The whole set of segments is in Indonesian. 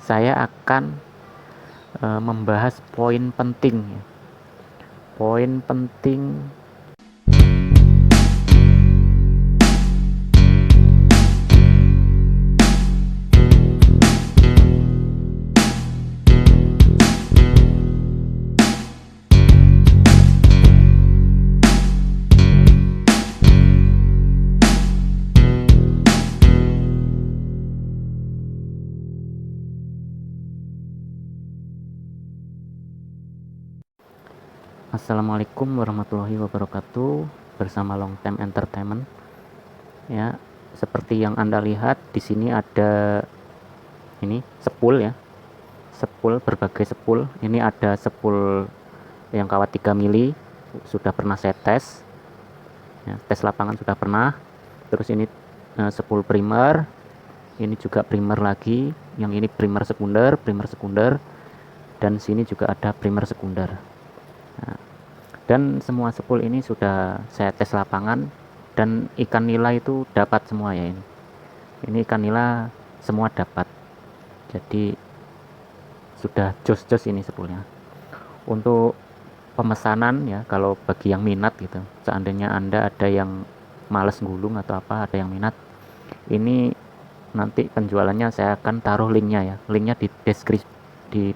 saya akan membahas poin penting. Poin penting Assalamualaikum warahmatullahi wabarakatuh. Bersama Long Time Entertainment. Ya, seperti yang Anda lihat di sini ada ini sepul ya. Sepul, berbagai sepul. Ini ada sepul yang kawat 3 mili sudah pernah saya tes. Ya, tes lapangan sudah pernah. Terus ini sepul primer. Ini juga primer lagi. Yang ini primer sekunder, dan sini juga ada primer sekunder. Nah, dan semua sepul ini sudah saya tes lapangan dan ikan nila itu dapat semua ya ini ikan nila semua dapat, jadi sudah jos ini sepulnya. Untuk pemesanan ya, kalau bagi yang minat gitu, seandainya Anda ada yang males gulung atau apa, ada yang minat, ini nanti penjualannya saya akan taruh linknya di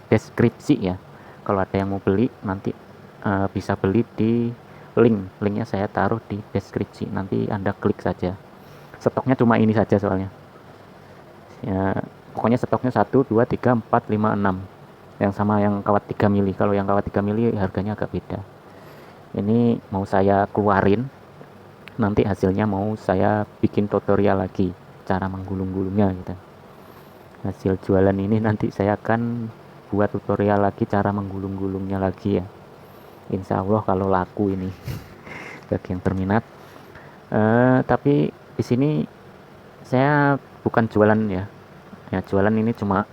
deskripsi ya. Kalau ada yang mau beli nanti bisa beli di linknya saya taruh di deskripsi, nanti Anda klik saja. Stoknya cuma ini saja soalnya ya, pokoknya stoknya 1, 2, 3, 4, 5, 6 yang sama yang kawat 3 mili. Kalau yang kawat 3 mili harganya agak beda. Ini mau saya keluarin, nanti hasilnya mau saya bikin tutorial lagi cara menggulung-gulungnya gitu. Hasil jualan ini nanti saya akan buat tutorial lagi cara menggulung-gulungnya lagi ya, insya Allah kalau laku ini bagi yang berminat. Tapi di sini saya bukan jualan ya, jualan ini cuma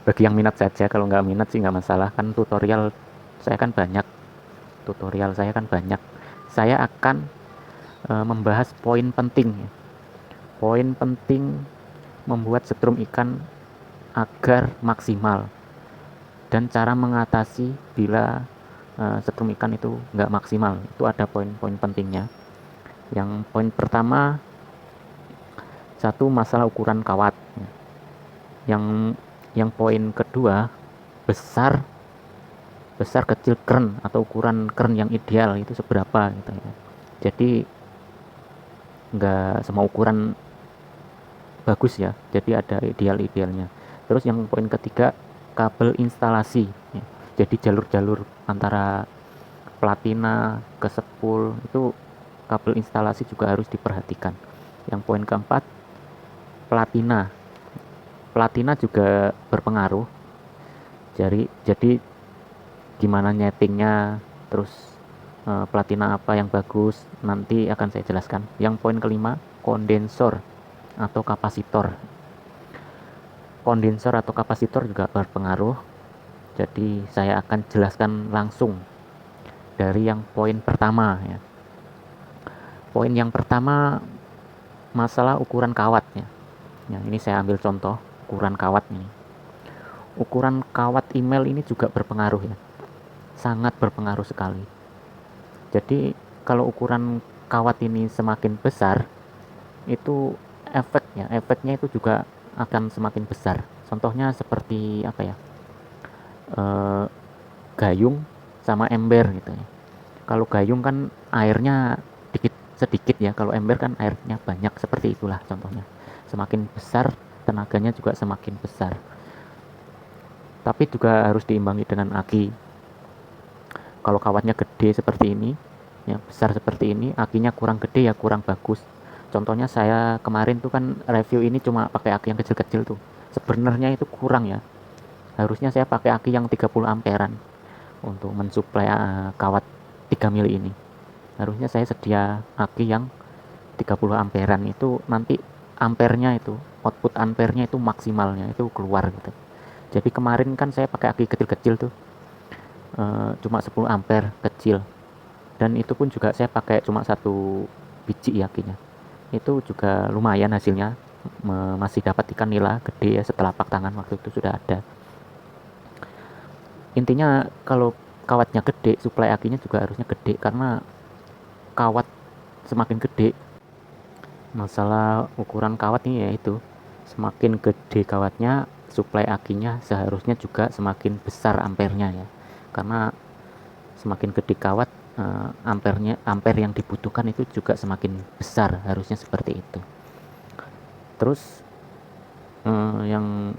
bagi yang minat saja. Kalau nggak minat sih nggak masalah, kan tutorial saya kan banyak. Saya akan membahas poin penting ya. Poin penting membuat setrum ikan agar maksimal, dan cara mengatasi bila setrum ikan itu nggak maksimal. Itu ada poin-poin pentingnya. Yang poin pertama, satu, masalah ukuran kawat. Yang poin kedua, besar kecil kern atau ukuran kern yang ideal itu seberapa gitu ya. Jadi nggak semua ukuran bagus ya, jadi ada idealnya. Terus yang poin ketiga, kabel instalasi ya. Jadi jalur-jalur antara platina ke sepul itu kabel instalasi juga harus diperhatikan. Yang poin keempat, platina juga berpengaruh. Jadi gimana nyetingnya, terus platina apa yang bagus nanti akan saya jelaskan. Yang poin kelima, kondensor atau kapasitor. Kondensor atau kapasitor juga berpengaruh. Jadi saya akan jelaskan langsung dari yang poin pertama ya. Poin yang pertama, masalah ukuran kawat ya. Ini saya ambil contoh ukuran kawat ini. Ukuran kawat email ini juga berpengaruh ya. Sangat berpengaruh sekali. Jadi kalau ukuran kawat ini semakin besar, itu efeknya itu juga akan semakin besar. Contohnya seperti apa ya, gayung sama ember gitu ya. Kalau gayung kan airnya sedikit ya, kalau ember kan airnya banyak, seperti itulah contohnya. Semakin besar tenaganya juga semakin besar, tapi juga harus diimbangi dengan aki. Kalau kawatnya gede seperti ini ya, besar seperti ini, akinya kurang gede ya kurang bagus. Contohnya saya kemarin tuh kan review ini cuma pakai aki yang kecil-kecil tuh, sebenarnya itu kurang ya. Harusnya saya pakai aki yang 30 amperan untuk mensuplai kawat 3 mili ini. Harusnya saya sedia aki yang 30 amperan, itu nanti ampernya itu, output ampernya itu maksimalnya itu keluar gitu. Jadi kemarin kan saya pakai aki kecil-kecil tuh, cuma 10 ampere kecil, dan itu pun juga saya pakai cuma 1 biji akinya. Itu juga lumayan hasilnya, masih dapat ikan nila gede ya, setelah pak tangan waktu itu sudah ada. Intinya kalau kawatnya gede, suplai akinya juga harusnya gede, karena kawat semakin gede, masalah ukuran kawat ini yaitu semakin gede kawatnya, suplai akinya seharusnya juga semakin besar ampernya ya, karena semakin gede kawat, ampere yang dibutuhkan itu juga semakin besar, harusnya seperti itu. Terus yang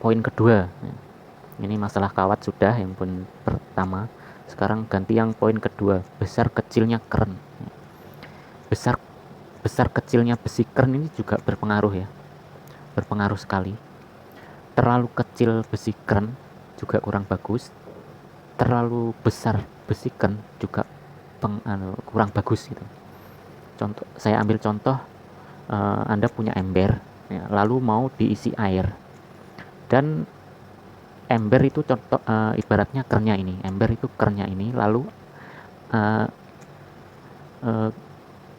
poin kedua, ini masalah kawat sudah yang poin pertama. Sekarang ganti yang poin kedua, besar kecilnya keren. Besar kecilnya besi keren ini juga berpengaruh ya, berpengaruh sekali. Terlalu kecil besi keren juga kurang bagus, terlalu besar besi keren juga kurang bagus gitu. Contoh, saya ambil contoh, Anda punya ember ya, lalu mau diisi air, dan ember itu contoh, ibaratnya kerennya ini, ember itu kerennya ini, lalu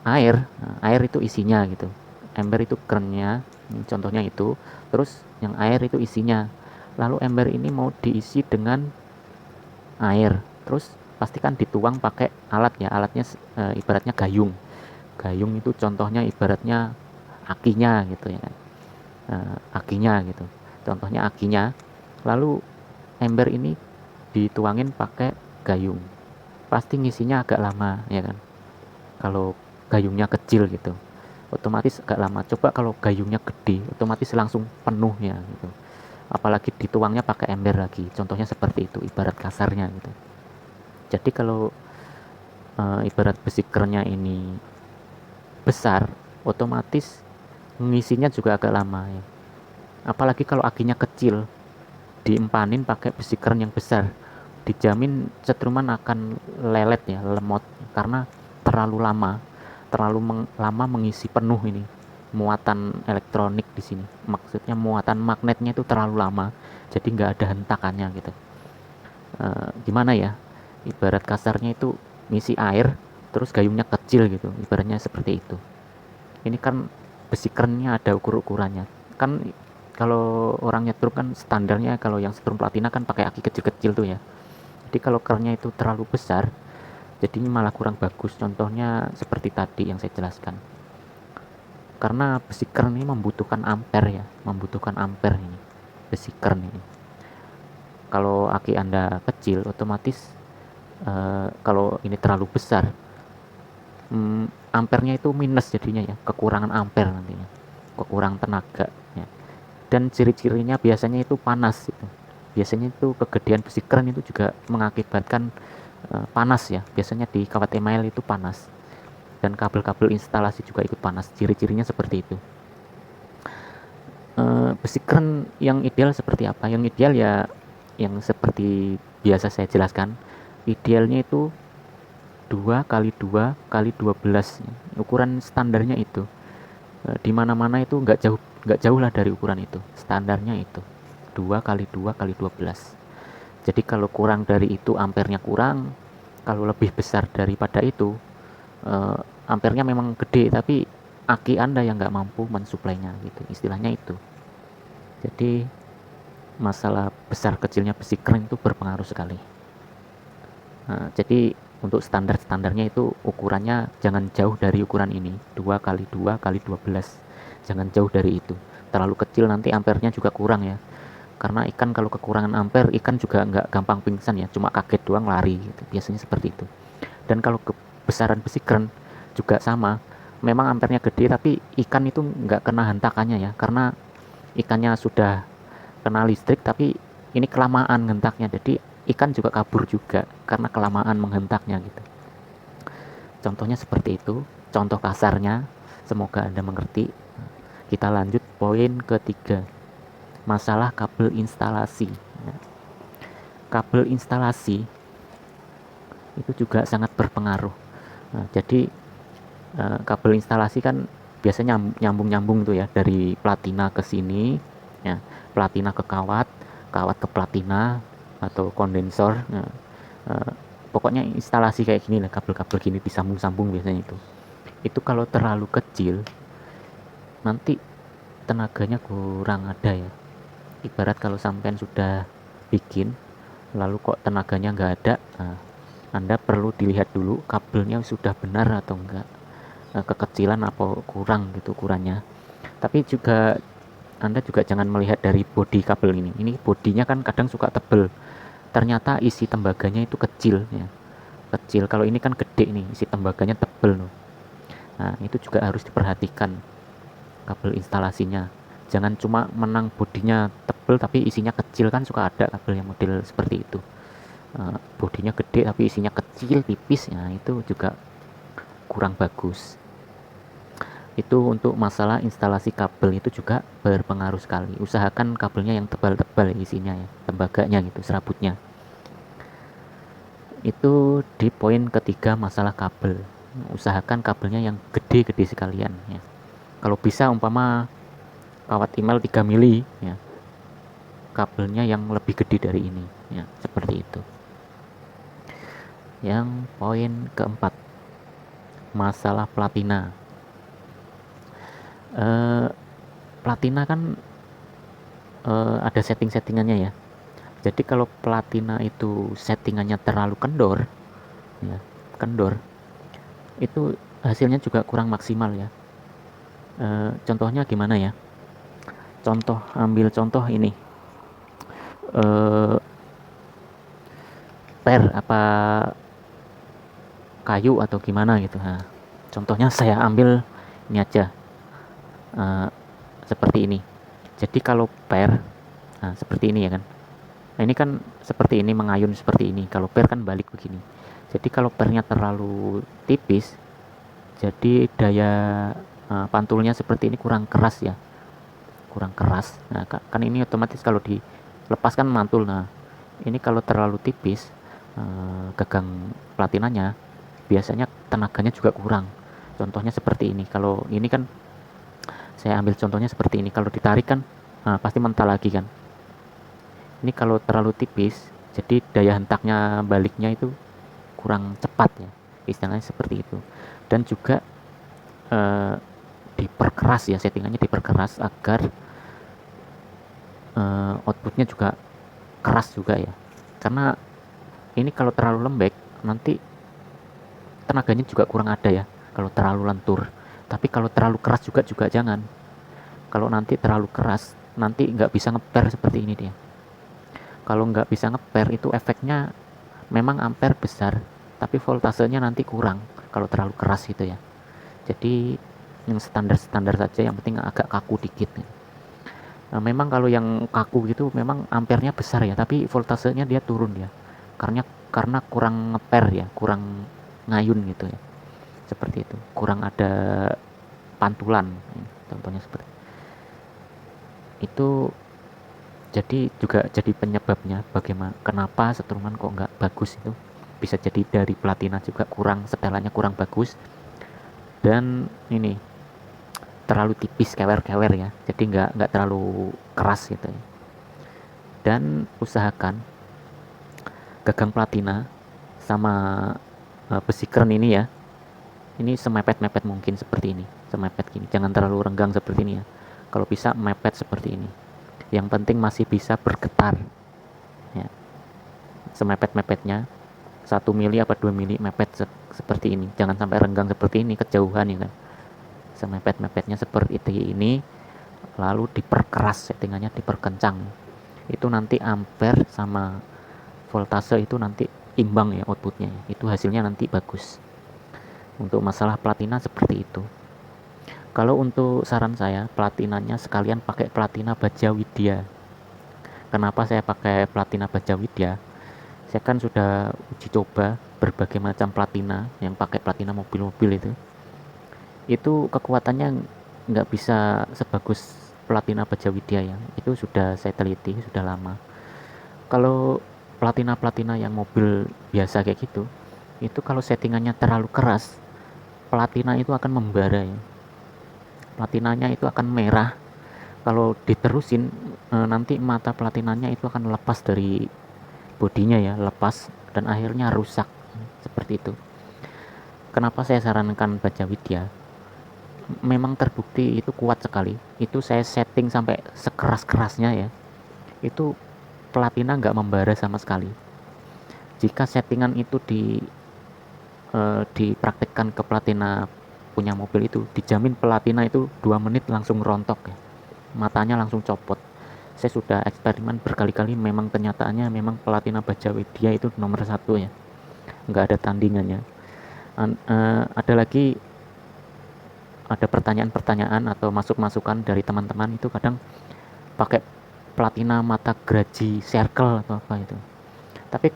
air itu isinya gitu. Ember itu kerennya, contohnya itu, terus yang air itu isinya, lalu ember ini mau diisi dengan air, terus pastikan dituang pakai alat ya, alatnya ibaratnya gayung itu contohnya ibaratnya akinya gitu ya, akinya gitu, contohnya akinya. Lalu ember ini dituangin pakai gayung, pasti ngisinya agak lama ya kan, kalau gayungnya kecil gitu otomatis agak lama. Coba kalau gayungnya gede, otomatis langsung penuh ya gitu, apalagi dituangnya pakai ember lagi, contohnya seperti itu ibarat kasarnya gitu. Jadi kalau ibarat besi kerennya ini besar, otomatis ngisinya juga agak lama ya, apalagi kalau akinya kecil, diempanin pakai besi keren yang besar, dijamin cetruman akan lelet ya, lemot, karena terlalu lama mengisi penuh ini muatan elektronik di sini, maksudnya muatan magnetnya itu terlalu lama, jadi nggak ada hentakannya gitu. Gimana ya, ibarat kasarnya itu ngisi air terus gayungnya kecil gitu, ibaratnya seperti itu. Ini kan besi kerennya ada ukur-ukurannya kan, kalau orang nyetrum kan standarnya, kalau yang setrum platina kan pakai aki kecil-kecil tuh ya. Jadi kalau kerennya itu terlalu besar, jadinya malah kurang bagus. Contohnya seperti tadi yang saya jelaskan. Karena besi keren ini membutuhkan ampere ya, membutuhkan ampere ini besi keren ini. Kalau aki Anda kecil, otomatis kalau ini terlalu besar, ampernya itu minus jadinya ya, kekurangan ampere nantinya, kekurangan tenaga ya. Dan ciri-cirinya biasanya itu panas gitu. Biasanya itu kegedean besi keren itu juga mengakibatkan panas ya, biasanya di kawat email itu panas, dan kabel-kabel instalasi juga ikut panas. Ciri-cirinya seperti itu. Besi keren yang ideal seperti apa? Yang ideal ya yang seperti biasa saya jelaskan, idealnya itu 2 kali 2 kali 12, ukuran standarnya itu. Di mana-mana itu nggak jauh lah dari ukuran itu, standarnya itu 2 kali 2 kali 12. Jadi kalau kurang dari itu ampernya kurang, kalau lebih besar daripada itu ampernya memang gede, tapi aki Anda yang nggak mampu mensuplainya gitu, istilahnya itu. Jadi masalah besar kecilnya besi keren itu berpengaruh sekali. Jadi untuk standarnya itu ukurannya jangan jauh dari ukuran ini, 2 kali 2 kali 12, jangan jauh dari itu. Terlalu kecil nanti ampernya juga kurang ya, karena ikan kalau kekurangan ampere, ikan juga nggak gampang pingsan ya, cuma kaget doang lari gitu, biasanya seperti itu. Dan kalau kebesaran besi keren juga sama, memang ampernya gede tapi ikan itu nggak kena hentakannya ya, karena ikannya sudah kena listrik, tapi ini kelamaan hentaknya, jadi ikan juga kabur juga karena kelamaan menghentaknya gitu. Contohnya seperti itu, contoh kasarnya, semoga Anda mengerti. Kita lanjut poin ketiga, masalah kabel instalasi. Kabel instalasi itu juga sangat berpengaruh. Jadi kabel instalasi kan biasanya nyambung tuh ya, dari platina ke sini ya, platina ke kawat ke platina atau kondensor. Pokoknya instalasi kayak gini lah, kabel-kabel gini disambung-sambung biasanya itu kalau terlalu kecil nanti tenaganya kurang ada ya. Ibarat kalau sampean sudah bikin lalu kok tenaganya nggak ada, nah, Anda perlu dilihat dulu kabelnya sudah benar atau enggak, kekecilan apa kurang gitu ukurannya. Tapi juga Anda juga jangan melihat dari bodi kabel ini bodinya kan kadang suka tebel, ternyata isi tembaganya itu kecil ya, kecil. Kalau ini kan gede nih, isi tembaganya tebel loh. Nah itu juga harus diperhatikan kabel instalasinya, jangan cuma menang bodinya tebel tapi isinya kecil, kan suka ada kabel yang model seperti itu. Bodinya gede tapi isinya kecil tipis, ya itu juga kurang bagus. Itu untuk masalah instalasi kabel itu juga berpengaruh sekali. Usahakan kabelnya yang tebal-tebal isinya ya, tembaganya gitu, serabutnya. Itu di poin ketiga masalah kabel. Usahakan kabelnya yang gede-gede sekalian ya. Kalau bisa umpama kawat email 3 mili ya, kabelnya yang lebih gede dari ini ya, seperti itu. Yang poin keempat, masalah platina. Platina kan ada setting-settingannya ya. Jadi kalau platina itu settingannya terlalu kendor ya, kendor, itu hasilnya juga kurang maksimal ya. Contohnya gimana ya? Ambil contoh ini, per apa kayu atau gimana gitu. Nah, contohnya saya ambil ini aja, seperti ini. Jadi kalau per, nah, seperti ini ya kan. Nah ini kan seperti ini, mengayun seperti ini. Kalau per kan balik begini. Jadi kalau pernya terlalu tipis, jadi daya pantulnya seperti ini kurang keras ya, kurang keras. Nah kan ini otomatis kalau dilepaskan mantul. Nah ini kalau terlalu tipis, gagang platinanya biasanya tenaganya juga kurang. Contohnya seperti ini. Kalau ini kan saya ambil contohnya seperti ini. Kalau ditarik kan pasti mental lagi kan. Ini kalau terlalu tipis, jadi daya hentaknya baliknya itu kurang cepat ya, istilahnya seperti itu. Dan juga diperkeras ya, settingannya diperkeras agar outputnya juga keras juga ya. Karena ini kalau terlalu lembek nanti tenaganya juga kurang ada ya, kalau terlalu lentur. Tapi kalau terlalu keras juga jangan. Kalau nanti terlalu keras nanti nggak bisa ngeper seperti ini dia. Kalau nggak bisa ngeper itu efeknya memang ampere besar, tapi voltasenya nanti kurang kalau terlalu keras gitu ya. Jadi yang standar-standar saja, yang penting agak kaku dikit. Nah, memang kalau yang kaku gitu memang ampernya besar ya, tapi voltasenya dia turun ya. Karena kurang ngeper ya, kurang ngayun gitu ya. Seperti itu. Kurang ada pantulan. Contohnya seperti itu. Jadi juga jadi penyebabnya bagaimana kenapa setruman kok nggak bagus itu, bisa jadi dari platina juga kurang, setelannya kurang bagus, dan ini terlalu tipis, kewer-kewer ya, jadi nggak terlalu keras gitu ya. Dan usahakan gagang platina sama besi keren ini ya, ini semepet-mepet mungkin seperti ini, semepet gini, jangan terlalu renggang seperti ini ya. Kalau bisa mepet seperti ini, yang penting masih bisa bergetar ya, semepet-mepetnya 1 mili apa 2 mili mepet seperti ini, jangan sampai renggang seperti ini kejauhan ya kan. Semepet-mepetnya seperti ini, lalu diperkeras, settingannya diperkencang, itu nanti ampere sama voltase itu nanti imbang ya outputnya, itu hasilnya nanti bagus. Untuk masalah platina seperti itu. Kalau untuk saran saya, platinanya sekalian pakai platina baja widya. Kenapa saya pakai platina baja widya? Saya kan sudah uji coba berbagai macam platina yang pakai platina mobil-mobil itu. Itu kekuatannya nggak bisa sebagus platina baja widya ya. Itu sudah saya teliti, sudah lama. Kalau platina-platina yang mobil biasa kayak gitu, itu kalau settingannya terlalu keras, platina itu akan membara ya. Platinanya itu akan merah. Kalau diterusin nanti mata platinanya itu akan lepas dari bodinya ya, lepas dan akhirnya rusak seperti itu. Kenapa saya sarankan baja widya? memang terbukti itu kuat sekali. Itu saya setting sampai sekeras-kerasnya ya, itu platina nggak membara sama sekali. Jika settingan itu dipraktikkan ke platina punya mobil, itu dijamin platina itu 2 menit langsung rontok ya, matanya langsung copot. Saya sudah eksperimen berkali-kali, memang kenyataannya memang platina Baja Widya itu nomor 1 ya, nggak ada tandingannya. Ada lagi, ada pertanyaan-pertanyaan atau masukan dari teman-teman itu kadang pakai platina mata geraji circle atau apa itu, tapi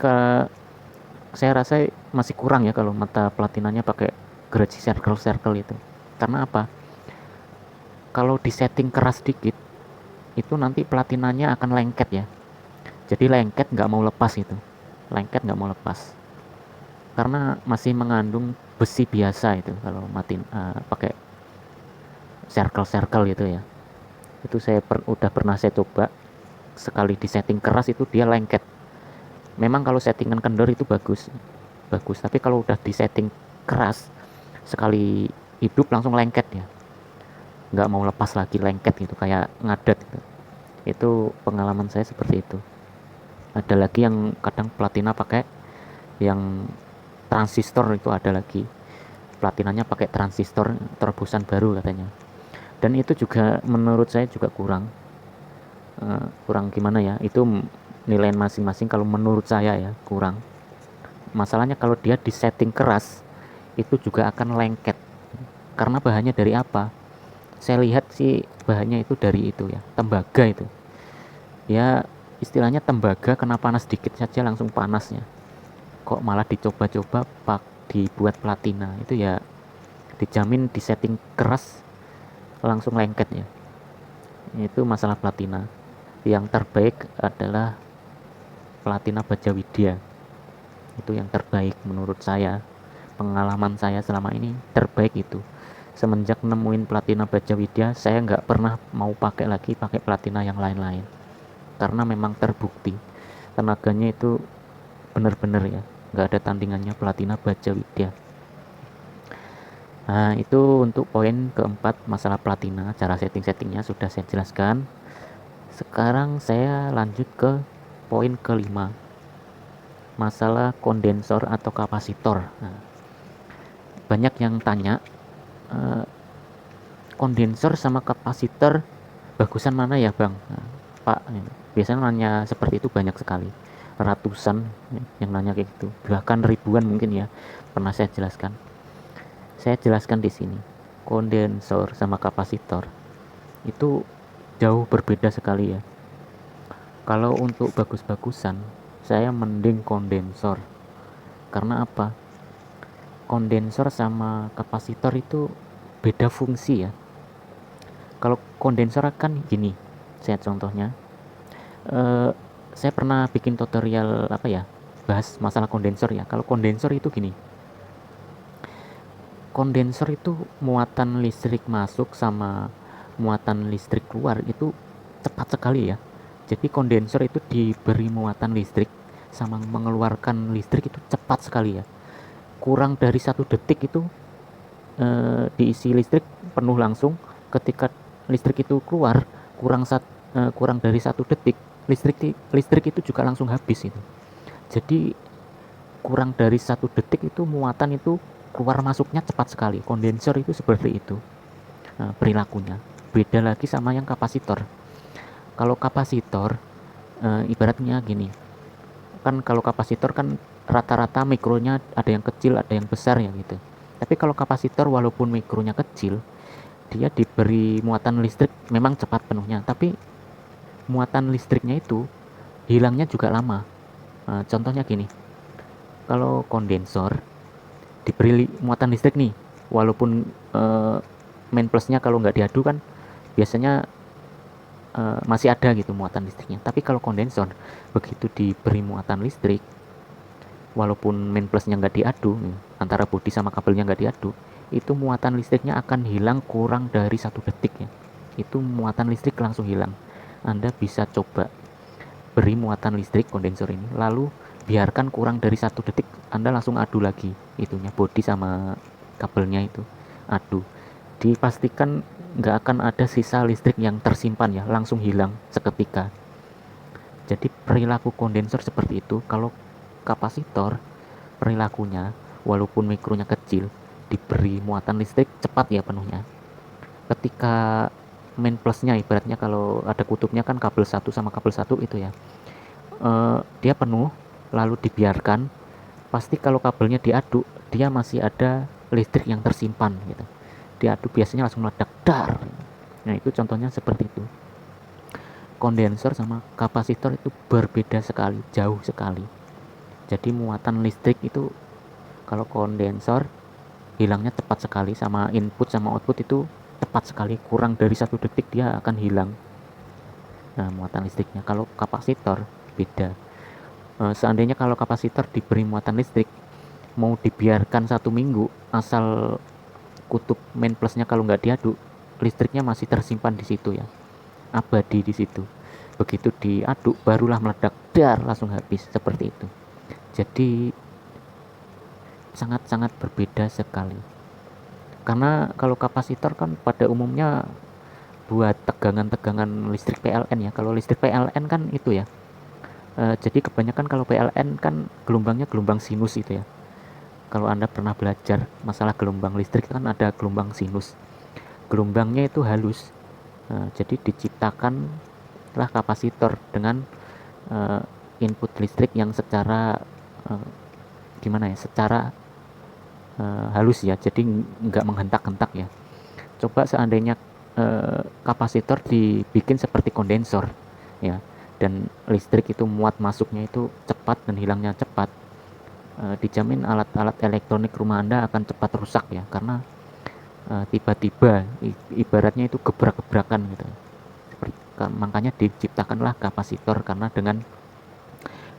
saya rasa masih kurang ya kalau mata platinanya pakai geraji circle itu. Karena apa? Kalau disetting keras dikit itu nanti platinanya akan lengket ya, jadi lengket nggak mau lepas itu, lengket nggak mau lepas karena masih mengandung besi biasa itu kalau pakai circle gitu ya. Itu saya udah pernah saya coba sekali di setting keras itu dia lengket. Memang kalau settingan kendor itu bagus, tapi kalau udah di setting keras sekali hidup langsung lengket ya, nggak mau lepas lagi, lengket gitu kayak ngadat gitu. Itu pengalaman saya seperti itu. Ada lagi yang kadang platina pakai yang transistor, itu ada lagi platinanya pakai transistor terobosan baru katanya, dan itu juga menurut saya juga kurang gimana ya, itu nilai masing-masing. Kalau menurut saya ya kurang. Masalahnya kalau dia di setting keras itu juga akan lengket. Karena bahannya dari apa? Saya lihat sih bahannya itu dari itu ya, tembaga itu. Ya istilahnya tembaga kena panas dikit saja langsung panasnya. Kok malah dicoba-coba dibuat platina, itu ya dijamin di setting keras langsung lengket ya. Itu masalah platina. Yang terbaik adalah platina Baja Widya. Itu yang terbaik menurut saya. Pengalaman saya selama ini terbaik itu. Semenjak nemuin platina Baja Widya, saya nggak pernah mau pakai platina yang lain-lain. Karena memang terbukti tenaganya itu benar-benar ya, nggak ada tandingannya platina Baja Widya. Nah itu untuk poin keempat, masalah platina. Cara settingnya sudah saya jelaskan. Sekarang saya lanjut ke poin kelima, masalah kondensor atau kapasitor. Nah, banyak yang tanya, kondensor sama kapasitor bagusan mana ya bang? Nah, Pak, biasanya nanya seperti itu banyak sekali, ratusan yang nanya kayak gitu, bahkan ribuan mungkin ya. Pernah saya jelaskan di sini, kondensor sama kapasitor itu jauh berbeda sekali ya. Kalau untuk bagus-bagusan saya mending kondensor. Karena apa? Kondensor sama kapasitor itu beda fungsi ya. Kalau kondensor kan gini, saya contohnya, saya pernah bikin tutorial bahas masalah kondensor ya. Kalau kondensor itu gini, kondensor itu muatan listrik masuk sama muatan listrik keluar itu cepat sekali ya. Jadi kondensor itu diberi muatan listrik sama mengeluarkan listrik itu cepat sekali ya. Kurang dari 1 detik itu diisi listrik penuh langsung. Ketika listrik itu keluar kurang dari 1 detik, listrik itu juga langsung habis itu. Jadi kurang dari 1 detik itu muatan itu keluar masuknya cepat sekali. Kondensor itu seperti itu perilakunya. Beda lagi sama yang kapasitor. Kalau kapasitor ibaratnya gini, kan kalau kapasitor kan rata-rata mikronya ada yang kecil ada yang besar ya gitu. Tapi kalau kapasitor walaupun mikronya kecil, dia diberi muatan listrik memang cepat penuhnya, tapi muatan listriknya itu hilangnya juga lama. Contohnya gini, kalau kondensor diberi muatan listrik nih, walaupun main plusnya kalau nggak diadu kan biasanya masih ada gitu muatan listriknya. Tapi kalau kondensor begitu diberi muatan listrik, walaupun main plusnya nggak diadu, antara bodi sama kabelnya nggak diadu, itu muatan listriknya akan hilang kurang dari 1 detik ya. Itu muatan listrik langsung hilang. Anda bisa coba beri muatan listrik kondensor ini, lalu biarkan kurang dari 1 detik, Anda langsung adu lagi itunya, bodi sama kabelnya itu adu. dipastikan nggak akan ada sisa listrik yang tersimpan ya, langsung hilang seketika. Jadi perilaku kondensor seperti itu. Kalau kapasitor perilakunya walaupun mikronya kecil, diberi muatan listrik cepat ya penuhnya. Ketika main plusnya, ibaratnya kalau ada kutubnya kan kabel satu sama kabel satu itu ya, dia penuh lalu dibiarkan, pasti kalau kabelnya diaduk dia masih ada listrik yang tersimpan gitu. Diaduk biasanya langsung meledak dar. Nah itu contohnya seperti itu. Kondensor sama kapasitor itu berbeda sekali, jauh sekali. Jadi muatan listrik itu kalau kondensor hilangnya cepat sekali, sama input sama output itu cepat sekali, kurang dari 1 detik dia akan hilang. Nah muatan listriknya. Kalau kapasitor beda. Seandainya kalau kapasitor diberi muatan listrik, mau dibiarkan 1 minggu, asal kutub main plusnya kalau nggak diaduk, listriknya masih tersimpan di situ ya, abadi di situ. Begitu diaduk barulah meledak dar, langsung habis, seperti itu. Jadi sangat-sangat berbeda sekali. Karena kalau kapasitor kan pada umumnya buat tegangan-tegangan listrik PLN ya. Kalau listrik PLN kan itu ya. Jadi kebanyakan kalau PLN kan gelombangnya gelombang sinus itu ya. Kalau Anda pernah belajar masalah gelombang listrik kan ada gelombang sinus. Gelombangnya itu halus. Jadi diciptakanlah kapasitor dengan input listrik yang secara secara halus ya, jadi nggak menghentak-hentak ya. Coba seandainya kapasitor dibikin seperti kondensor ya, dan listrik itu muat masuknya itu cepat dan hilangnya cepat, dijamin alat-alat elektronik rumah Anda akan cepat rusak ya, karena tiba-tiba ibaratnya itu gebrak-gebrakan gitu. Makanya diciptakanlah kapasitor, karena dengan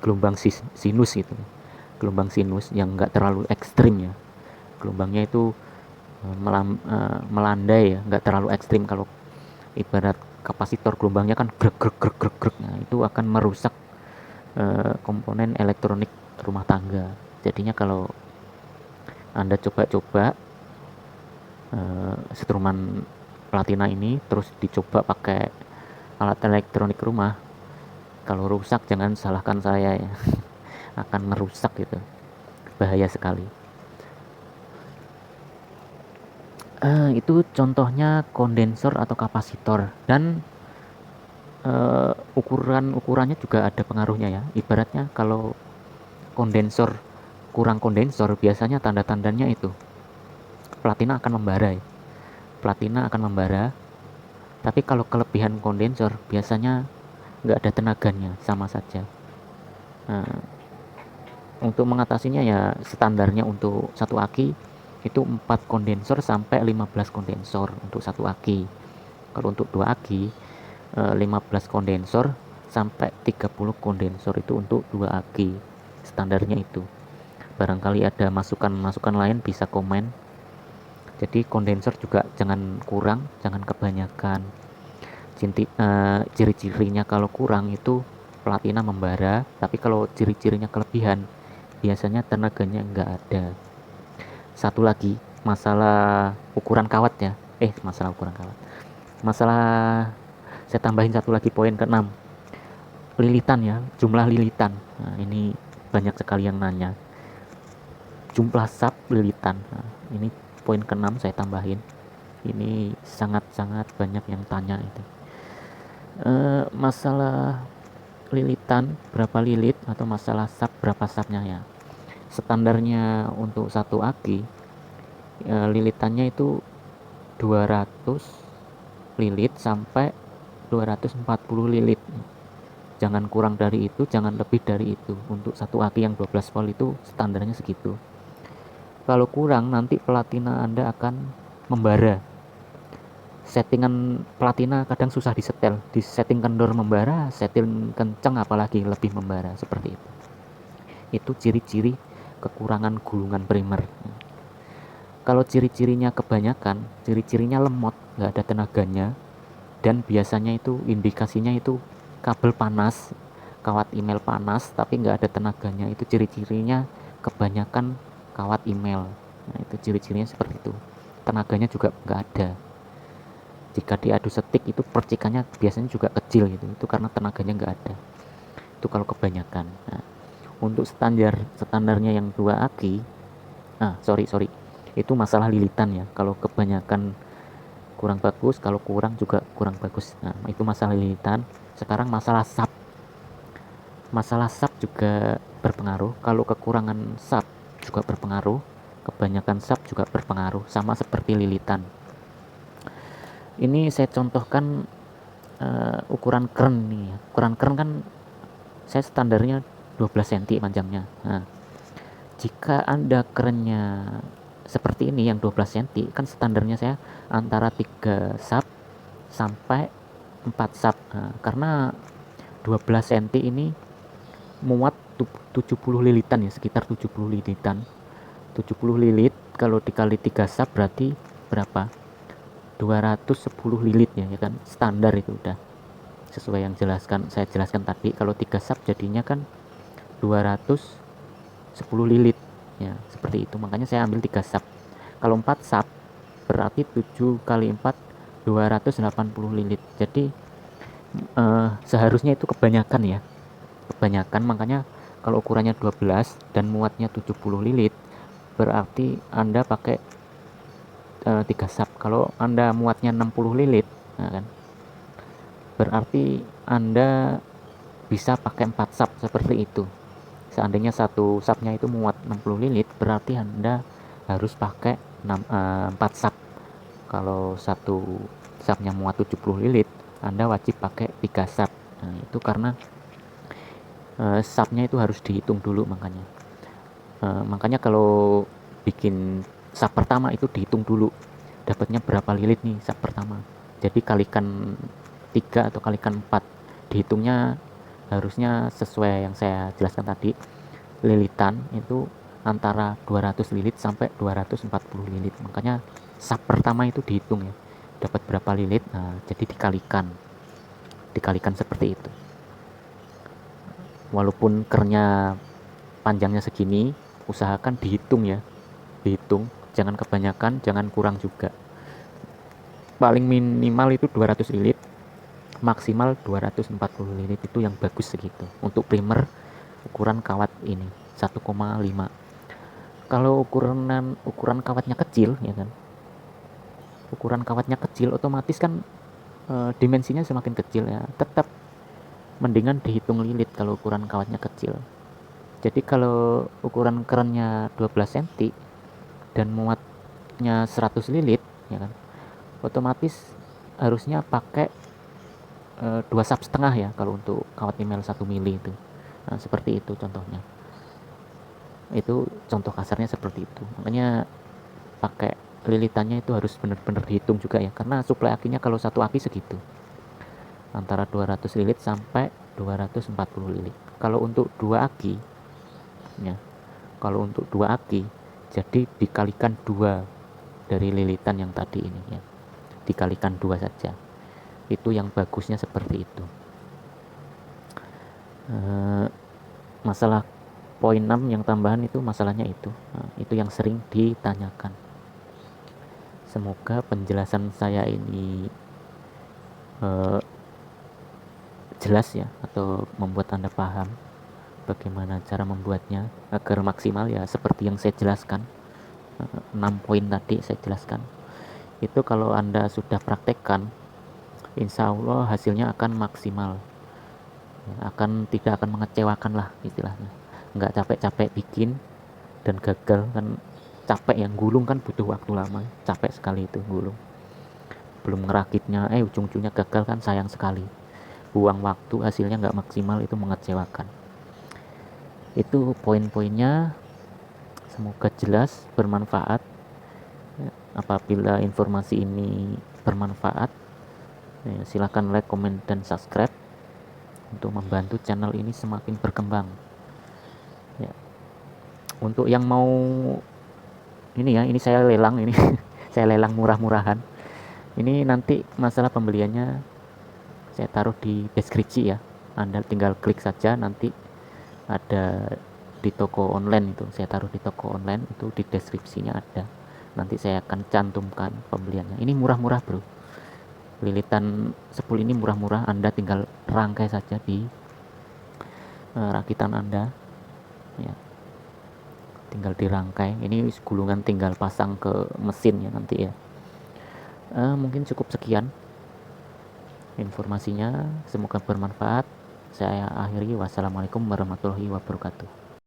gelombang sinus gitu, gelombang sinus yang nggak terlalu ekstrim ya, gelombangnya itu melandai ya, nggak terlalu ekstrim. Kalau ibarat kapasitor gelombangnya kan grek grek grek grek grek, nah itu akan merusak komponen elektronik rumah tangga. Jadinya kalau Anda coba-coba setruman platina ini terus dicoba pakai alat elektronik rumah, kalau rusak jangan salahkan saya ya. Akan merusak gitu, bahaya sekali. Itu contohnya kondensor atau kapasitor, dan ukurannya juga ada pengaruhnya ya. Ibaratnya kalau kondensor kurang kondensor, biasanya tanda-tandanya itu platina akan membara ya. Platina akan membara. Tapi kalau kelebihan kondensor biasanya nggak ada tenaganya, sama saja. Untuk mengatasinya ya standarnya untuk satu aki itu 4 kondensor sampai 15 kondensor untuk satu aki. Kalau untuk 2 aki 15 kondensor sampai 30 kondensor itu untuk 2 aki. Standarnya itu. Barangkali ada masukan-masukan lain bisa komen. Jadi kondensor juga jangan kurang, jangan kebanyakan. Ciri-cirinya kalau kurang itu platina membara, tapi kalau ciri-cirinya kelebihan biasanya tenaganya nggak ada. Satu lagi masalah ukuran kawat ya, masalah ukuran kawat, masalah saya tambahin satu lagi poin ke-6, lilitan ya, jumlah lilitan. Nah, ini banyak sekali yang nanya jumlah sub lilitan. Nah, ini poin ke-6 saya tambahin, ini sangat-sangat banyak yang tanya itu. Masalah lilitan berapa lilit atau masalah sub berapa subnya ya. Standarnya untuk satu aki lilitannya itu 200 lilit sampai 240 lilit. Jangan kurang dari itu, jangan lebih dari itu. Untuk satu aki yang 12 volt itu standarnya segitu. Kalau kurang nanti platina Anda akan membara. Settingan platina kadang susah disetel, disetting kendor membara, setting kenceng apalagi lebih membara, seperti itu. Itu ciri-ciri kekurangan gulungan primer. Kalau ciri-cirinya kebanyakan, ciri-cirinya lemot, nggak ada tenaganya, dan biasanya itu indikasinya itu kabel panas, kawat email panas tapi nggak ada tenaganya, itu ciri-cirinya kebanyakan kawat email. Nah itu ciri-cirinya seperti itu. tenaganya juga nggak ada. Jika diadu setik itu percikannya biasanya juga kecil gitu, itu karena tenaganya nggak ada. Itu kalau kebanyakan. Nah, untuk standarnya yang 2 aki, sorry, itu masalah lilitan ya. Kalau kebanyakan kurang bagus, kalau kurang juga kurang bagus. Nah, itu masalah lilitan. Sekarang masalah sap juga berpengaruh. Kalau kekurangan sap juga berpengaruh, kebanyakan sap juga berpengaruh, sama seperti lilitan. Ini saya contohkan ukuran keren nih ya. Ukuran keren kan saya standarnya 12 cm panjangnya. Nah, jika Anda kerennya seperti ini yang 12 cm, kan standarnya saya antara 3 sap sampai 4 sap. Nah, karena 12 cm ini muat 70 lilitan ya, sekitar 70 lilitan. 70 lilit kalau dikali 3 sap berarti berapa? 210 lilit ya kan, standar itu udah sesuai yang saya jelaskan tadi. Kalau 3 sap jadinya kan 210 lilit ya, seperti itu. Makanya saya ambil 3 sap. Kalau 4 sap berarti 7 kali 4 280 lilit. Jadi seharusnya itu kebanyakan ya, kebanyakan. Makanya kalau ukurannya 12 dan muatnya 70 lilit berarti Anda pakai 3 sap. Kalau Anda muatnya 60 lilit, nah kan, berarti Anda bisa pakai 4 sap seperti itu. Seandainya satu sapnya itu muat 60 lilit, berarti Anda harus pakai 4 sap. Kalau satu sapnya muat 70 lilit, Anda wajib pakai 3 sap. Nah, itu karena sapnya itu harus dihitung dulu. Makanya kalau bikin sap pertama itu dihitung dulu dapatnya berapa lilit nih sap pertama, jadi kalikan 3 atau kalikan 4, dihitungnya harusnya sesuai yang saya jelaskan tadi. Lilitan itu antara 200 lilit sampai 240 lilit, makanya sap pertama itu dihitung ya, dapat berapa lilit. Nah, jadi dikalikan seperti itu. Walaupun kernya panjangnya segini, usahakan dihitung ya, dihitung, jangan kebanyakan, jangan kurang juga. Paling minimal itu 200 lilit, maksimal 240 lilit, itu yang bagus segitu untuk primer ukuran kawat ini 1,5. Kalau ukuran kawatnya kecil ya kan, ukuran kawatnya kecil otomatis kan dimensinya semakin kecil ya, tetap mendingan dihitung lilit kalau ukuran kawatnya kecil. Jadi kalau ukuran kerannya 12 cm dan muatnya 100 lilit ya kan, otomatis harusnya pakai 2 sap setengah ya kalau untuk kawat email 1 mili itu. Nah, seperti itu contohnya. Itu contoh kasarnya seperti itu. Makanya pakai lilitannya itu harus benar-benar dihitung juga ya, karena suplai akinya kalau satu aki segitu, antara 200 lilit sampai 240 lilit. Kalau untuk 2 aki ya, kalau untuk 2 aki jadi dikalikan 2 dari lilitan yang tadi ini ya, dikalikan 2 saja. Itu yang bagusnya seperti itu. Masalah poin 6 yang tambahan itu masalahnya itu. Itu yang sering ditanyakan. Semoga penjelasan saya ini jelas ya, atau membuat Anda paham bagaimana cara membuatnya agar maksimal ya, seperti yang saya jelaskan. 6 poin tadi saya jelaskan. Itu kalau Anda sudah praktekkan, insya Allah hasilnya akan maksimal ya, tidak akan mengecewakan lah istilahnya. Nggak capek-capek bikin dan gagal kan. Capek yang gulung kan butuh waktu lama, capek sekali itu gulung, belum ngerakitnya ujung-ujungnya gagal kan, sayang sekali, buang waktu, hasilnya nggak maksimal, itu mengecewakan. Itu poin-poinnya, semoga jelas, bermanfaat. Apabila informasi ini bermanfaat, silakan like, comment, dan subscribe untuk membantu channel ini semakin berkembang ya. Untuk yang mau ini ya, ini saya lelang ini saya lelang murah-murahan. Ini nanti masalah pembeliannya saya taruh di deskripsi ya, Anda tinggal klik saja, nanti ada di toko online itu, saya taruh di toko online itu, di deskripsinya ada. nanti saya akan cantumkan pembeliannya. Ini murah-murah bro, lilitan sepul ini murah-murah, Anda tinggal rangkai saja di rakitan Anda ya, tinggal dirangkai. Ini gulungan tinggal pasang ke mesin ya nanti ya. Mungkin cukup sekian informasinya, semoga bermanfaat. Saya akhiri, wassalamualaikum warahmatullahi wabarakatuh.